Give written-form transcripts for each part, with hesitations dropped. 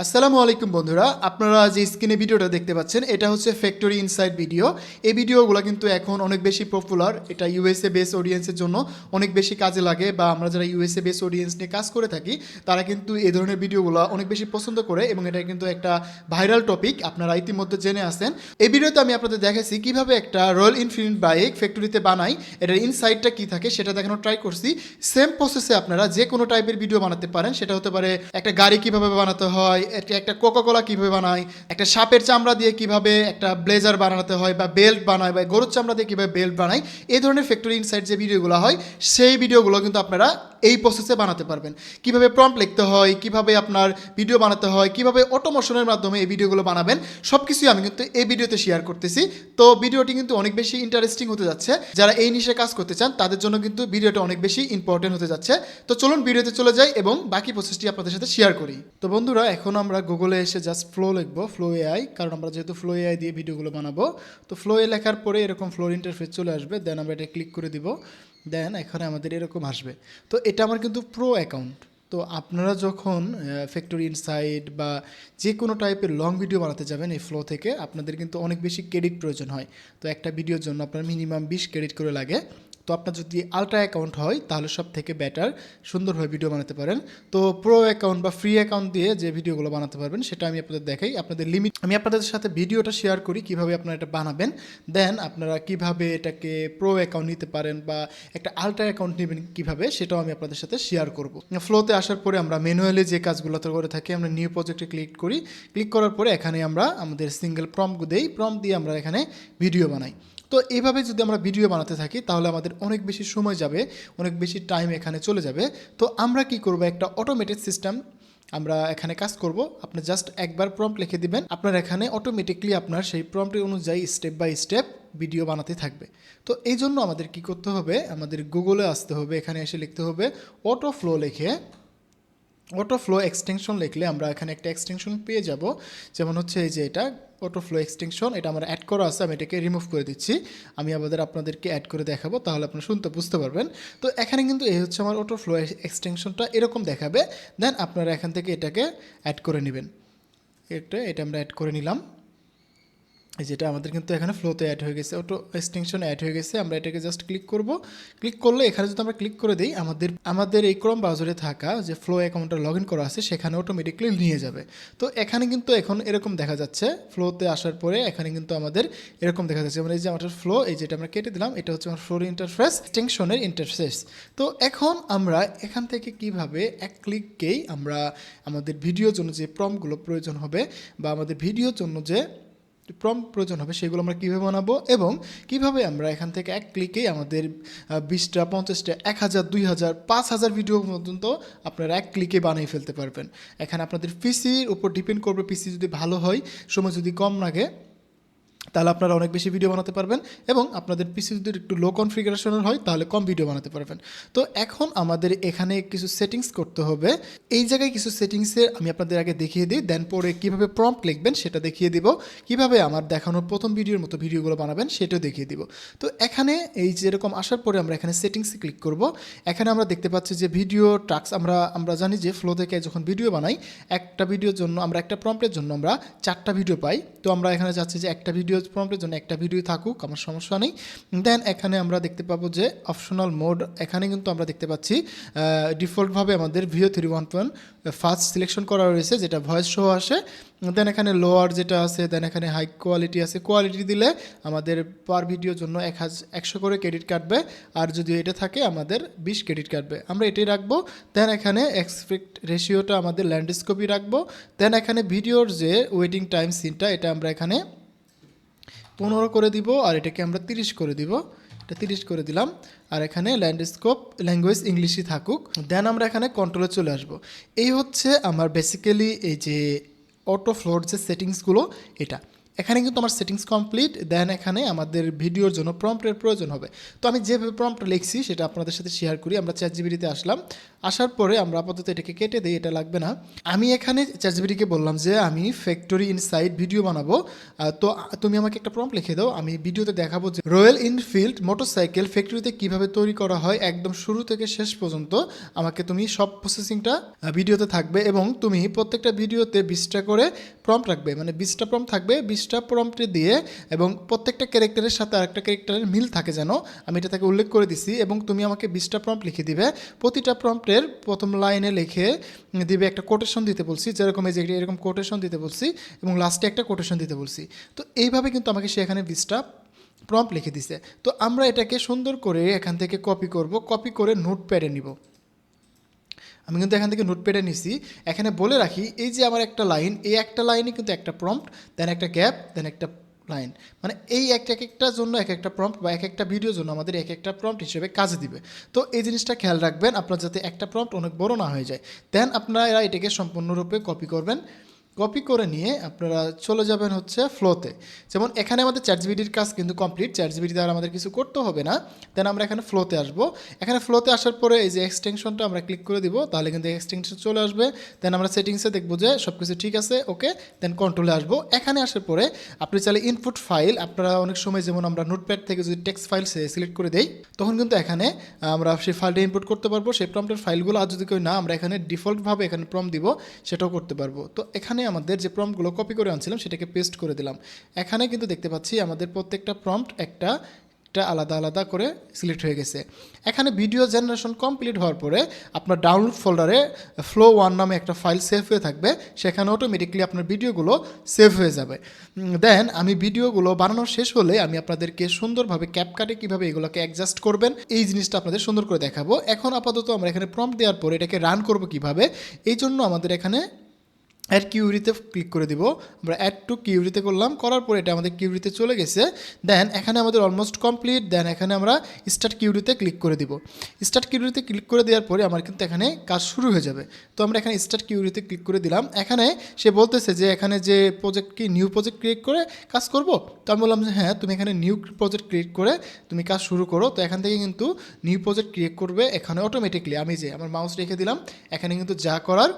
আসসালামু আলাইকুম বন্ধুরা, আপনারা যে স্ক্রিনে ভিডিওটা দেখতে পাচ্ছেন এটা হচ্ছে ফ্যাক্টরি ইনসাইড ভিডিও। এই ভিডিওগুলো কিন্তু এখন অনেক বেশি পপুলার। এটা ইউএসএ বেস অডিয়েন্সের জন্য অনেক বেশি কাজে লাগে, বা আমরা যারা ইউএসএ বেস অডিয়েন্স নিয়ে কাজ করে থাকি তারা কিন্তু এই ধরনের ভিডিওগুলো অনেক বেশি পছন্দ করে, এবং এটা কিন্তু একটা ভাইরাল টপিক, আপনারা ইতিমধ্যে জেনে আসেন। এই ভিডিওতে আমি আপনাদের দেখাচ্ছি কিভাবে একটা রয়্যাল এনফিল্ড বাইক ফ্যাক্টরিতে বানাই, এটার ইনসাইডটা কী থাকে সেটা দেখানোর ট্রাই করছি। সেম প্রসেসে আপনারা যে কোনো টাইপের ভিডিও বানাতে পারেন। সেটা হতে পারে একটা গাড়ি কীভাবে বানাতে হয়, একটা কোকাকোলা কীভাবে বানায়, একটা সাপের চামড়া দিয়ে কিভাবে একটা ব্লেজার বানাতে হয়, বা বেল্ট বানায়, বা গরুর চামড়া দিয়ে কীভাবে বেল্ট বানায়। এই ধরনের ফ্যাক্টরি ইনসাইড যে ভিডিওগুলো হয় সেই ভিডিওগুলো কিন্তু আপনারা এই প্রসেসে বানাতে পারবেন। কিভাবে প্রম্পট লিখতে হয়, কিভাবে আপনার ভিডিও বানাতে হয়, কিভাবে অটোমেশনের মাধ্যমে এই ভিডিওগুলো বানাবেন, সব কিছুই আমি কিন্তু এই ভিডিওতে শেয়ার করতেছি। তো ভিডিওটি কিন্তু অনেক বেশি ইন্টারেস্টিং হতে যাচ্ছে। যারা এই নিশে কাজ করতে চান তাদের জন্য কিন্তু ভিডিওটা অনেক বেশি ইম্পর্টেন্ট হতে যাচ্ছে। তো চলুন ভিডিওতে চলে যাই এবং বাকি প্রসেসটি আপনাদের সাথে শেয়ার করি। তো বন্ধুরা, এখন আমরা গুগলে এসে জাস্ট ফ্লো লিখবো, ফ্লো এআই, কারণ আমরা যেহেতু ফ্লো এআই দিয়ে ভিডিওগুলো বানাবো। তো ফ্লো এ লেখার পরে এরকম ফ্লোর ইন্টারফেস চলে আসবে, দেন আমরা এটা ক্লিক করে দিব। দেন এখানে আমাদের এরকম আসবে। তো এটা আমার কিন্তু প্রো অ্যাকাউন্ট। তো আপনারা যখন ফ্যাক্টরি ইনসাইড বা যে কোনো টাইপের লং ভিডিও বানাতে যাবেন এই ফ্লো থেকে, আপনাদের কিন্তু অনেক বেশি ক্রেডিট প্রয়োজন হয়। তো একটা ভিডিওর জন্য আপনার মিনিমাম 20 ক্রেডিট করে লাগে। তো আপনার যদি আলট্রা অ্যাকাউন্ট হয় তাহলে সব থেকে বেটার, সুন্দরভাবে ভিডিও বানাতে পারেন। তো প্রো অ্যাকাউন্ট বা ফ্রি অ্যাকাউন্ট দিয়ে যে ভিডিওগুলো বানাতে পারবেন সেটা আমি আপনাদের দেখাই। আপনাদের লিমিট আমি আপনাদের সাথে ভিডিওটা শেয়ার করি কীভাবে আপনারা এটা বানাবেন। দেন আপনারা কিভাবে এটাকে প্রো অ্যাকাউন্ট নিতে পারেন বা একটা আলট্রা অ্যাকাউন্ট নেবেন কীভাবে, সেটাও আমি আপনাদের সাথে শেয়ার করব। ফ্লোতে আসার পরে আমরা ম্যানুয়ালি যে কাজগুলো করে থাকি, আমরা নিউ প্রজেক্টে ক্লিক করি। ক্লিক করার পরে এখানে আমরা আমাদের সিঙ্গেল প্রম্পট দেই, প্রম্পট দিয়ে আমরা এখানে ভিডিও বানাই। তো এইভাবে যদি আমরা ভিডিও বানাতে থাকি তাহলে আমাদের অনেক বেশি সময় যাবে, অনেক বেশি টাইম এখানে চলে যাবে। তো আমরা কি করব, একটা অটোমেটেড সিস্টেম আমরা এখানে কাজ করব। আপনি জাস্ট একবার প্রম্পট লিখে দিবেন, আপনার এখানে অটোমেটিকলি আপনার সেই প্রম্পটের অনুযায়ী স্টেপ বাই স্টেপ ভিডিও বানাতে থাকবে। তো এই জন্য আমাদের কি করতে হবে, আমাদের গুগলে আসতে হবে, এখানে এসে লিখতে হবে অটো ফ্লো। লিখে অটো ফ্লো এক্সটেনশন লিখলে আমরা এখানে একটা এক্সটেনশন পেয়ে যাব। যেমন হচ্ছে এই যে এটা অটো ফ্লো এক্সটেনশন, এটা আমার অ্যাড করা আছে, আমি এটাকে রিমুভ করে দিচ্ছি। আমি আপনাদেরকে অ্যাড করে দেখাবো, তাহলে আপনারা শুনতে বুঝতে পারবেন। তো এখানে কিন্তু এই হচ্ছে আমার অটো ফ্লো এক্সটেনশনটা এরকম দেখাবে। দেন আপনারা এখান থেকে এটাকে অ্যাড করে নেবেন। এটা আমরা অ্যাড করে নিলাম। যেটা আমাদের কিন্তু এখানে ফ্লোতে অ্যাড হয়ে গেছে, অটো এক্সটেনশন অ্যাড হয়ে গেছে। আমরা এটাকে জাস্ট ক্লিক করব। ক্লিক করলে এখানে যদি আমরা ক্লিক করে দিই, আমাদের এই ক্রোম ব্রাউজারে থাকা যে ফ্লো অ্যাকাউন্টটা লগ ইন করা আছে সেখানে অটোমেটিকলি নিয়ে যাবে। তো এখানে কিন্তু এখন এরকম দেখা যাচ্ছে, ফ্লোতে আসার পরে এখানে কিন্তু আমাদের এরকম দেখা যাচ্ছে। মানে এই যে আমাদের ফ্লো, এই যেটা আমরা কেটে দিলাম, এটা হচ্ছে আমার ফ্লোর ইন্টারফেস, এক্সটেনশনের ইন্টারফেস। তো এখন আমরা এখান থেকে কিভাবে এক ক্লিককেই আমরা আমাদের ভিডিওর জন্য যে প্রম্পটগুলো প্রয়োজন হবে বা আমাদের ভিডিওর জন্য যে প্রম্পট প্রয়োজন হবে সেগুলো আমরা কীভাবে বানাবো, এবং কিভাবে আমরা এখান থেকে এক ক্লিকেই আমাদের 20টা 50টা 1000 2000 5000 ভিডিও পর্যন্ত আপনারা এক ক্লিকে বানিয়ে ফেলতে পারবেন। এখানে আপনাদের পিসির উপর ডিপেন্ড করবে। পিসি যদি ভালো হয়, সময় যদি কম লাগে, তাহলে আপনারা অনেক বেশি ভিডিও বানাতে পারবেন, এবং আপনাদের পিসি যদি একটু লো কনফিগারেশনের হয় তাহলে কম ভিডিও বানাতে পারবেন। তো এখন আমাদের এখানে কিছু সেটিংস করতে হবে। এই জায়গায় কিছু সেটিংসে আমি আপনাদের আগে দেখিয়ে দিই, দেন পরে কীভাবে প্রম্পট লিখবেন সেটা দেখিয়ে দিব, কিভাবে আমার দেখানোর প্রথম ভিডিওর মতো ভিডিওগুলো বানাবেন সেটাও দেখিয়ে দিব। তো এখানে এই যেরকম আসার পরে আমরা এখানে সেটিংসে ক্লিক করব। এখানে আমরা দেখতে পাচ্ছি যে ভিডিও টাস্ক, আমরা জানি যে ফ্লো থেকে যখন ভিডিও বানাই একটা ভিডিওর জন্য আমরা একটা প্রম্পটের জন্য আমরা 4টা ভিডিও পাই। তো আমরা এখানে চাচ্ছি যে একটা ভিডিও প্রম্পটের জন্য একটা ভিডিও থাকুক, আমার সমস্যা নেই। দেন এখানে আমরা দেখতে পাবো যে অপশনাল মোড, এখানে কিন্তু আমরা দেখতে পাচ্ছি ডিফল্টভাবে আমাদের ভিও 3.1 ফার্স্ট সিলেকশন করা রয়েছে, যেটা ভয়েস শো আসে। দেন এখানে লোয়ার যেটা আছে, দেন এখানে হাই কোয়ালিটি আছে। কোয়ালিটি দিলে আমাদের পার ভিডিওর জন্য 100 করে ক্রেডিট কাটবে, আর যদি এটা থাকে আমাদের 20 ক্রেডিট কাটবে। আমরা এটাই রাখবো। দেন এখানে এক্সপেক্ট রেশিওটা আমাদের ল্যান্ডস্কেপই রাখবো। দেন এখানে ভিডিওর যে ওয়েটিং টাইম সিনটা এটা আমরা এখানে 15 করে দিব, আর এটাকে আমরা 30 করে দিব। এটা 30 করে দিলাম, আর এখানে ল্যান্ডস্কেপ ল্যাঙ্গুয়েজ ইংলিশই থাকুক। দেন আমরা এখানে কন্ট্রোলে চলে আসব। এই হচ্ছে আমার বেসিক্যালি এই যে অটো ফ্লোর যে সেটিংসগুলো এটা। এখানে কিন্তু আমার সেটিংস কমপ্লিট। দেন এখানে আমাদের ভিডিওর জন্য প্রম্পটের প্রয়োজন হবে। তো আমি যেভাবে প্রম্পট লিখছি সেটা আপনাদের সাথে শেয়ার করি। আমরা চ্যাটজিপিটিতে আসলাম, আসার পরে আমরা আপাতত এটাকে কেটে দিই, এটা লাগবে না। আমি এখানে চ্যাটজিপিটিকে বললাম যে আমি ফ্যাক্টরি ইনসাইড ভিডিও বানাবো, তো তুমি আমাকে একটা প্রম্পট লিখে দাও, আমি ভিডিওতে দেখাবো যে রয়্যাল এনফিল্ড মোটরসাইকেল ফ্যাক্টরিতে কিভাবে তৈরি করা হয় একদম শুরু থেকে শেষ পর্যন্ত। আমাকে তুমি সব প্রসেসিংটা ভিডিওতে থাকবে এবং তুমি প্রত্যেকটা ভিডিওতে 20টা করে প্রম্পট রাখবে, মানে 20টা প্রম্পট থাকবে, 20টা প্রম্পটে দিয়ে এবং প্রত্যেকটা ক্যারেক্টারের সাথে আরেকটা ক্যারেক্টারের মিল থাকে যেন, আমি এটা তাকে উল্লেখ করে দিছি। এবং তুমি আমাকে 20টা প্রম্পট লিখে দিবে, প্রতিটা প্রম্পটের প্রথম লাইনে লিখে দিবে একটা কোটেশন দিতে বলছি, যেরকম এই যে এরকম কোটেশন দিতে বলছি এবং লাস্টে একটা কোটেশন দিতে বলছি। তো এইভাবে কিন্তু আমাকে সে এখানে 20টা প্রম্পট লিখে দিছে। তো আমরা এটাকে সুন্দর করে এখান থেকে কপি করব, কপি করে নোটপ্যাডে নিব। আমি কিন্তু এখান থেকে নোটপ্যাডে নিছি। এখানে বলে রাখি এই যে আমার একটা লাইন, এই একটা লাইনে কিন্তু একটা প্রম্পট, দেন একটা গ্যাপ, দেন একটা লাইন, মানে এই একটার জন্য এক একটা প্রম্পট বা এক একটা ভিডিওর জন্য আমাদের এক একটা প্রম্পট হিসেবে কাজে দিবে। তো এই জিনিসটা খেয়াল রাখবেন আপনার, যাতে একটা প্রম্পট অনেক বড় না হয়ে যায়। দেন আপনারা এটাকে সম্পূর্ণরূপে কপি করবেন, কপি করে নিয়ে আপনারা চলে যাবেন হচ্ছে ফ্লোতে। যেমন এখানে আমাদের চ্যাটজিপিটির কাজ কিন্তু কমপ্লিট, চ্যাটজিপিটি দ্বারা আমাদের কিছু করতে হবে না। দেন আমরা এখানে ফ্লোতে আসবো। এখানে ফ্লোতে আসার পরে এই যে এক্সটেনশনটা আমরা ক্লিক করে দিব, তাহলে কিন্তু এক্সটেনশন চলে আসবে। দেন আমরা সেটিংসে দেখবো যে সব কিছু ঠিক আছে, ওকে। দেন কন্ট্রোলে আসবো। এখানে আসার পরে আপনি চাইলে ইনপুট ফাইল, আপনারা অনেক সময় যেমন আমরা নোটপ্যাড থেকে যদি টেক্সট ফাইল সিলেক্ট করে দেই, তখন কিন্তু এখানে আমরা সেই ফাইলটা ইনপুট করতে পারবো, সেই প্রম্পটের ফাইলগুলো। আর যদি কেউ না, আমরা এখানে ডিফল্টভাবে এখানে প্রম্পট দিব, সেটাও করতে পারবো। তো এখানে আমাদের যে প্রম্পটগুলো কপি করে আনছিলাম সেটাকে পেস্ট করে দিলাম। এখানে কিন্তু দেখতে পাচ্ছি আমাদের প্রত্যেকটা প্রম্পট একটা আলাদা আলাদা করে সিলেক্ট হয়ে গেছে। এখানে ভিডিও জেনারেশন কমপ্লিট হওয়ার পরে আপনার ডাউনলোড ফোল্ডারে ফ্লো 1 নামে একটা ফাইল সেভ হয়ে থাকবে, সেখানে অটোমেটিকলি আপনার ভিডিওগুলো সেভ হয়ে যাবে। দেন আমি ভিডিওগুলো বানানো শেষ হলে আমি আপনাদেরকে সুন্দরভাবে ক্যাপকাটে কীভাবে এগুলোকে অ্যাডজাস্ট করবেন এই জিনিসটা আপনাদের সুন্দর করে দেখাবো। এখন আপাতত আমরা এখানে প্রম্পট দেওয়ার পরে এটাকে রান করব কিভাবে, এই জন্য আমাদের এখানে অ্যাড কিউরিতে ক্লিক করে দিব। আমরা অ্যাড টু কিউরিতে করলাম, করার পরে এটা আমাদের কিউরিতে চলে গেছে। দেন এখানে আমাদের অলমোস্ট কমপ্লিট। দেন এখানে আমরা স্টার্ট কিউরিতে ক্লিক করে দিব। স্টার্ট কিউরিতে ক্লিক করে দেওয়ার পরে আমার কিন্তু এখানে কাজ শুরু হয়ে যাবে। তো আমরা এখানে স্টার্ট কিউরিতে ক্লিক করে দিলাম। এখানে সে বলতেছে যে এখানে যে প্রজেক্ট কি নিউ প্রজেক্ট ক্রিয়েট করে কাজ করব। তো আমি বললাম যে হ্যাঁ, তুমি এখানে নিউ প্রজেক্ট ক্রিয়েট করে তুমি কাজ শুরু করো। তো এখান থেকে কিন্তু নিউ প্রজেক্ট ক্রিয়েট করবে এখানে অটোমেটিকলি। আমি যে আমার মাউস রেখে দিলাম, এখানে কিন্তু যা করার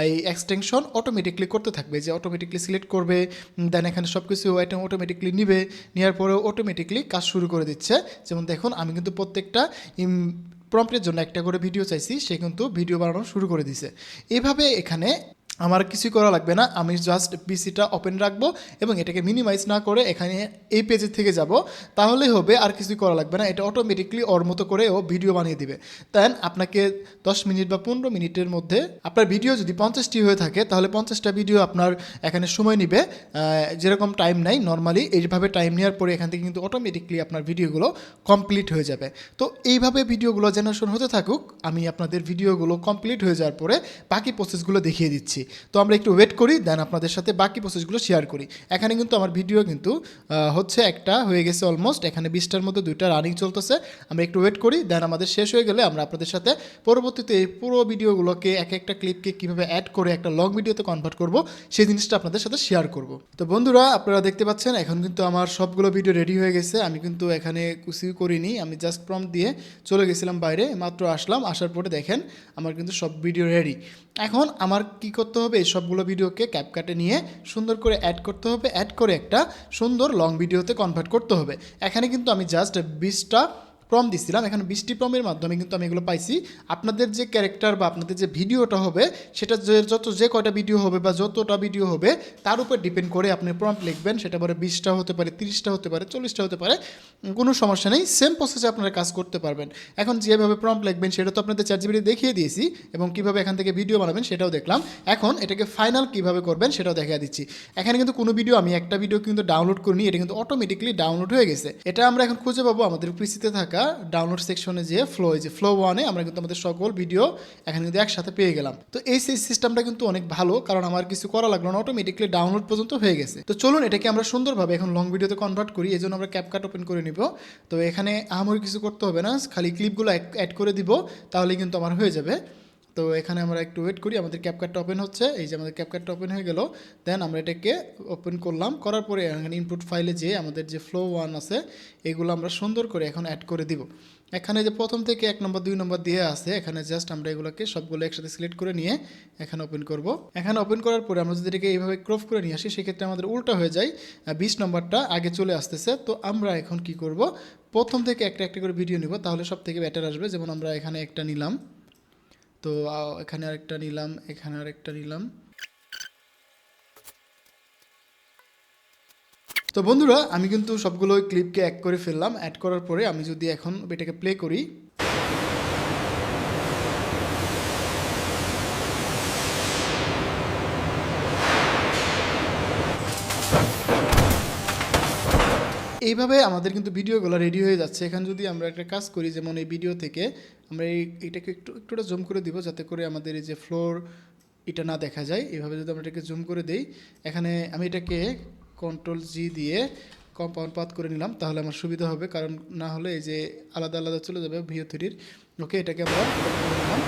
এই এক্সটেনশন অটোমেটিকলি করতে থাকবে, যে অটোমেটিকলি সিলেক্ট করবে। দেন এখানে সব কিছু আইটেম অটোমেটিকলি নিবে, নেওয়ার পরে অটোমেটিকলি কাজ শুরু করে দিচ্ছে। যেমন দেখুন আমি কিন্তু প্রত্যেকটা প্রম্পটের জন্য একটা করে ভিডিও চাইছি, সে কিন্তু ভিডিও বানানো শুরু করে দিছে। এভাবে এখানে আমার কিছুই করা লাগবে না, আমি জাস্ট পিসিটা ওপেন রাখবো এবং এটাকে মিনিমাইজ না করে এখানে এই পেজের থেকে যাব, তাহলেই হবে, আর কিছুই করা লাগবে না। এটা অটোমেটিকলি ওর মতো করে ও ভিডিও বানিয়ে দিবে। দেন আপনাকে 10 মিনিট বা 15 মিনিটের মধ্যে আপনার ভিডিও যদি 50টি হয়ে থাকে, তাহলে 50টা ভিডিও আপনার এখানে সময় নিবে, যেরকম টাইম নেয় নর্মালি। এইভাবে টাইম নেওয়ার পরে এখান থেকে কিন্তু অটোমেটিকলি আপনার ভিডিওগুলো কমপ্লিট হয়ে যাবে। তো এইভাবে ভিডিওগুলো জেনারেশন হতে থাকুক, আমি আপনাদের ভিডিওগুলো কমপ্লিট হয়ে যাওয়ার পরে বাকি প্রসেসগুলো দেখিয়ে দিচ্ছি। তো আমরা একটু ওয়েট করি, দেন আপনাদের সাথে বাকি প্রসেসগুলো শেয়ার করি। এখানে কিন্তু আমার ভিডিও কিন্তু হচ্ছে একটা হয়ে গেছে অলমোস্ট, এখানে 20টার মধ্যে 2টা রানিং চলতেছে। আমরা একটু ওয়েট করি, দেন আমাদের শেষ হয়ে গেলে আমরা আপনাদের সাথে পরবর্তীতে এই পুরো ভিডিওগুলোকে এক একটা ক্লিপকে কীভাবে অ্যাড করে একটা লং ভিডিওতে কনভার্ট করব সেই জিনিসটা আপনাদের সাথে শেয়ার করব। তো বন্ধুরা আপনারা দেখতে পাচ্ছেন এখন কিন্তু আমার সবগুলো ভিডিও রেডি হয়ে গেছে। আমি কিন্তু এখানে কিছুই করিনি, আমি জাস্ট প্রম্পট দিয়ে চলে গেছিলাম বাইরে, মাত্র আসলাম, আসার পরে দেখেন আমার কিন্তু সব ভিডিও রেডি। এখন আমার কি করতে হবে, এই সবগুলো ভিডিওকে ক্যাপকাটে নিয়ে সুন্দর করে অ্যাড করতে হবে, অ্যাড করে একটা সুন্দর লং ভিডিওতে কনভার্ট করতে হবে। এখানে কিন্তু আমি জাস্ট 20টা প্রম্পট দিছিলাম, এখানে 20টি প্রম্পটের মাধ্যমে কিন্তু আমি এগুলো পাইছি। আপনাদের যে ক্যারেক্টার বা আপনাদের যে ভিডিওটা হবে সেটা যে কয়টা ভিডিও হবে বা যতটা ভিডিও হবে তার উপর ডিপেন্ড করে আপনি প্রম্পট লিখবেন। সেটা পরে 20টা হতে পারে, 30টা হতে পারে, 40টা হতে পারে, কোনো সমস্যা নেই। সেম প্রসেসে আপনারা কাজ করতে পারবেন। এখন যেভাবে প্রম্পট লিখবেন সেটা তো আপনাদের চ্যাটজিপিটি দেখিয়ে দিয়েছি এবং কীভাবে এখান থেকে ভিডিও বানাবেন সেটাও দেখলাম। এখন এটাকে ফাইনাল কীভাবে করবেন সেটাও দেখিয়ে দিচ্ছি। এখানে কিন্তু কোনো ভিডিও, আমি একটা ভিডিও কিন্তু ডাউনলোড করিনি, এটা কিন্তু অটোমেটিকলি ডাউনলোড হয়ে গেছে। এটা আমরা এখন খুঁজে পাবো আমাদের পিসিতে থাকা ডাউনলোড সেকশনে, যে ফ্লো 1-এ আমরা কিন্তু আমাদের সকল ভিডিও এখানে কিন্তু একসাথে পেয়ে গেলাম। তো এই সিস্টেমটা কিন্তু অনেক ভালো, কারণ আমার কিছু করা লাগলো না, অটোমেটিকলি ডাউনলোড পর্যন্ত হয়ে গেছে। তো চলুন এটাকে আমরা সুন্দরভাবে এখন লং ভিডিওতে কনভার্ট করি। এই জন্য আমরা ক্যাপকাট ওপেন করে নিব। তো এখানে আমার কিছু করতে হবে না, খালি ক্লিপগুলো অ্যাড করে দিব, তাহলে কিন্তু আমার হয়ে যাবে। তো এখানে আমরা একটু ওয়েট করি, আমাদের ক্যাপকাটটা ওপেন হচ্ছে। এই যে আমাদের ক্যাপকাটটা ওপেন হয়ে গেল। দেন আমরা এটাকে ওপেন করলাম, করার পরে এখানে ইনপুট ফাইলে যে আমাদের যে ফ্লো 1 আছে এগুলো আমরা সুন্দর করে এখন অ্যাড করে দিব। এখানে যে প্রথম থেকে 1 নম্বর 2 নম্বর দিয়ে আছে, এখানে জাস্ট আমরা এগুলোকে সবগুলো একসাথে সিলেক্ট করে নিয়ে এখানে ওপেন করব। এখানে ওপেন করার পরে আমরা যদি এটাকে এইভাবে ক্রপ করে নিয়ে আসি, সেক্ষেত্রে আমাদের উল্টা হয়ে যায়, 20 নম্বরটা আগে চলে আসতেছে। তো আমরা এখন কি করব, প্রথম থেকে একটা একটা করে ভিডিও নিব, তাহলে সব থেকে বেটার আসবে। যেমন আমরা এখানে একটা নিলাম, তো এখানে আরেকটা নিলাম, এখানে আরেকটা নিলাম। তো বন্ধুরা আমি কিন্তু সবগুলো ক্লিপকে অ্যাড করে ফেললাম। অ্যাড করার পরে আমি যদি এখন এটাকে প্লে করি, এইভাবে আমাদের কিন্তু ভিডিওগুলো রেডি হয়ে যাচ্ছে। এখানে যদি আমরা একটা কাজ করি, যেমন এই ভিডিও থেকে আমরা এইটাকে একটুটা জুম করে দিব, যাতে করে আমাদের এই যে ফ্লোর এটা না দেখা যায়। এইভাবে যদি আমরা এটাকে জুম করে দেই, এখানে আমি এটাকে Ctrl+G দিয়ে কম্পাউন্ড পাথ করে নিলাম, তাহলে আমার সুবিধা হবে, কারণ না হলে এই যে আলাদা আলাদা চলে যাবে ভিও 3-র। ওকে, এটাকে আমরা করে নিলাম।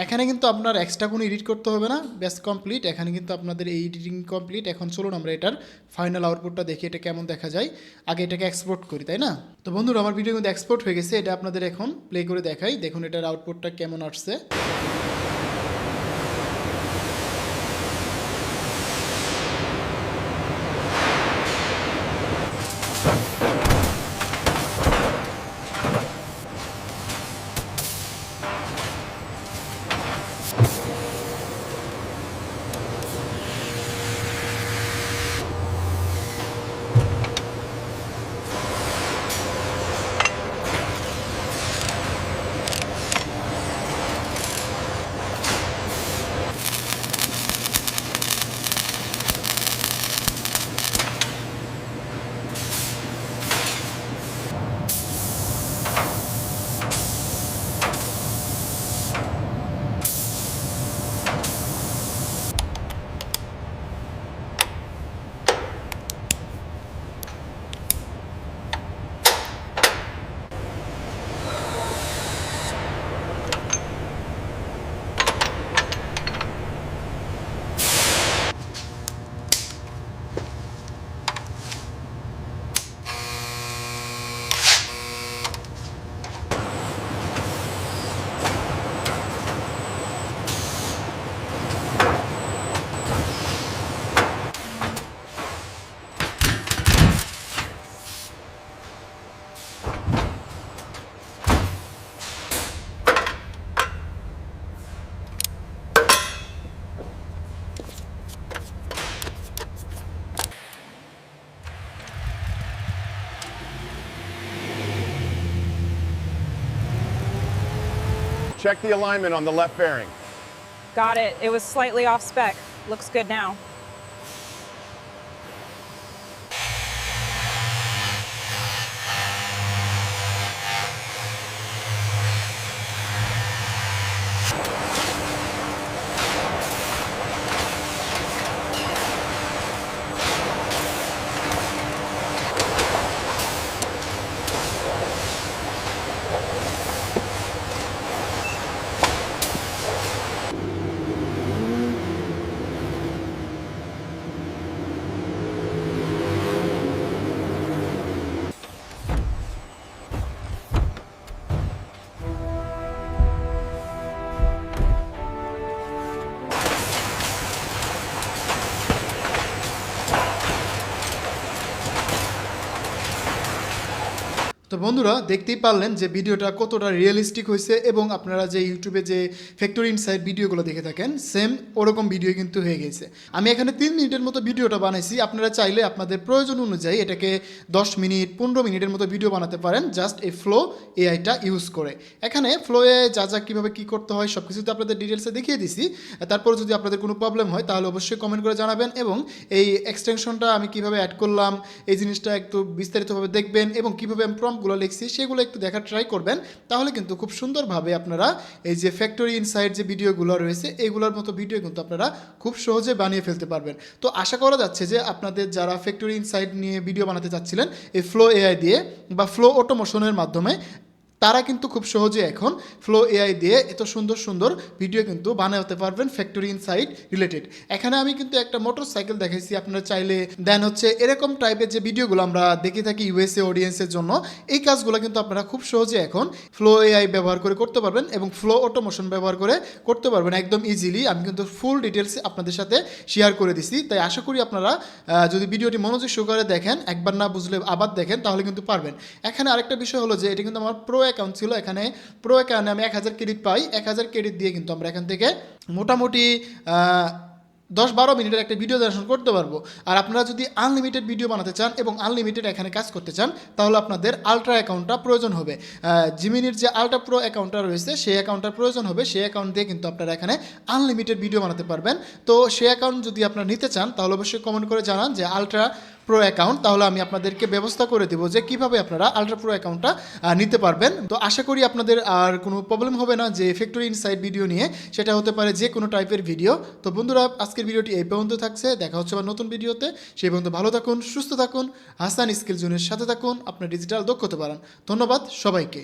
এখানে কিন্তু আপনার এক্সট্রা কোনো এডিট করতে হবে না, ব্যাস কমপ্লিট। এখানে কিন্তু আপনাদের এই এডিটিং কমপ্লিট। এখন চলুন আমরা এটার ফাইনাল আউটপুটটা দেখি, এটা কেমন দেখা যায়। আগে এটাকে এক্সপোর্ট করি, তাই না? তো বন্ধুরা আমার ভিডিও কিন্তু এক্সপোর্ট হয়ে গেছে, এটা আপনাদের এখন প্লে করে দেখাই। দেখুন এটার আউটপুটটা কেমন আসছে। Check the alignment on the left bearing. Got it. It was slightly off spec. Looks good now. তো বন্ধুরা দেখতেই পারলেন যে ভিডিওটা কতটা রিয়েলিস্টিক হয়েছে, এবং আপনারা যে ইউটিউবে যে ফ্যাক্টরি ইনসাইড ভিডিওগুলো দেখে থাকেন সেম ওরকম ভিডিও কিন্তু হয়ে গেছে। আমি এখানে 3 মিনিটের মতো ভিডিওটা বানাইছি। আপনারা চাইলে আপনাদের প্রয়োজন অনুযায়ী এটাকে 10 মিনিট 15 মিনিটের মতো ভিডিও বানাতে পারেন, জাস্ট এই ফ্লো এআইটা ইউজ করে। এখানে ফ্লো এ যা যা কীভাবে কী করতে হয় সব কিছু তো আপনাদের ডিটেলসে দেখিয়ে দিছি। তারপর যদি আপনাদের কোনো প্রবলেম হয় তাহলে অবশ্যই কমেন্ট করে জানাবেন, এবং এই এক্সটেনশনটা আমি কিভাবে অ্যাড করলাম এই জিনিসটা একটু বিস্তারিতভাবে দেখবেন, এবং কীভাবে আমি প্রম্পটগুলো লিখছি সেগুলো একটু দেখার ট্রাই করবেন। তাহলে কিন্তু খুব সুন্দরভাবে আপনারা এই যে ফ্যাক্টরি ইনসাইড যে ভিডিওগুলো রয়েছে এইগুলোর মতো ভিডিও কিন্তু আপনারা খুব সহজে বানিয়ে ফেলতে পারবেন। তো আশা করা যাচ্ছে যে আপনাদের যারা ফ্যাক্টরি ইনসাইড নিয়ে ভিডিও বানাতে চাচ্ছিলেন এই ফ্লো এআই দিয়ে বা ফ্লো অটোমেশনের মাধ্যমে, তারা কিন্তু খুব সহজে এখন ফ্লো এআই দিয়ে এত সুন্দর সুন্দর ভিডিও কিন্তু বানাতে পারবেন ফ্যাক্টরি ইনসাইট রিলেটেড। এখানে আমি কিন্তু একটা মোটরসাইকেল দেখাইছি, আপনারা চাইলে দেন হচ্ছে এরকম টাইপের যে ভিডিওগুলো আমরা দেখে থাকি ইউএসএ অডিয়েন্সের জন্য, এই কাজগুলো কিন্তু আপনারা খুব সহজে এখন ফ্লো এআই ব্যবহার করে করতে পারবেন এবং ফ্লো অটোমেশন ব্যবহার করে করতে পারবেন একদম ইজিলি। আমি কিন্তু ফুল ডিটেলস আপনাদের সাথে শেয়ার করে দিছি, তাই আশা করি আপনারা যদি ভিডিওটি মনোযোগ সহকারে দেখেন, একবার না বুঝলে আবার দেখেন, তাহলে কিন্তু পারবেন। এখানে আরেকটা বিষয় হলো যে এটা কিন্তু আমার প্রো অ্যাকাউন্ট ছিল, এখানে প্রো অ্যাকাউন্টে আমি 1000 ক্রেডিট পাই। 1000 ক্রেডিট দিয়ে কিন্তু আমরা এখান থেকে মোটামুটি 10-12 মিনিটের একটা ভিডিও জেনারেশন করতে পারবো। আর আপনারা যদি আনলিমিটেড ভিডিও বানাতে চান এবং আনলিমিটেড এখানে কাজ করতে চান, তাহলে আপনাদের আলট্রা অ্যাকাউন্টটা প্রয়োজন হবে। জিমিনির যে আলট্রা প্রো অ্যাকাউন্টটা রয়েছে সেই অ্যাকাউন্টটা প্রয়োজন হবে। সেই অ্যাকাউন্ট দিয়ে কিন্তু আপনারা এখানে আনলিমিটেড ভিডিও বানাতে পারবেন। তো সেই অ্যাকাউন্ট যদি আপনারা নিতে চান, তাহলে অবশ্যই কমেন্ট করে জানান যে আলট্রা প্রো অ্যাকাউন্ট, তাহলে আমি আপনাদেরকে ব্যবস্থা করে দেবো যে কীভাবে আপনারা আলট্রা প্রো অ্যাকাউন্টটা নিতে পারবেন। তো আশা করি আপনাদের আর কোনো প্রবলেম হবে না যে ফ্যাক্টরি ইনসাইড ভিডিও নিয়ে, সেটা হতে পারে যে কোনো টাইপের ভিডিও। তো বন্ধুরা, আজকের ভিডিওটি এই পর্যন্ত থাকছে, দেখা হচ্ছে আবার নতুন ভিডিওতে। সেই পর্যন্ত ভালো থাকুন, সুস্থ থাকুন, হাসান স্কিল জোনের সাথে থাকুন, আপনার ডিজিটাল দক্ষতা বাড়ান। ধন্যবাদ সবাইকে।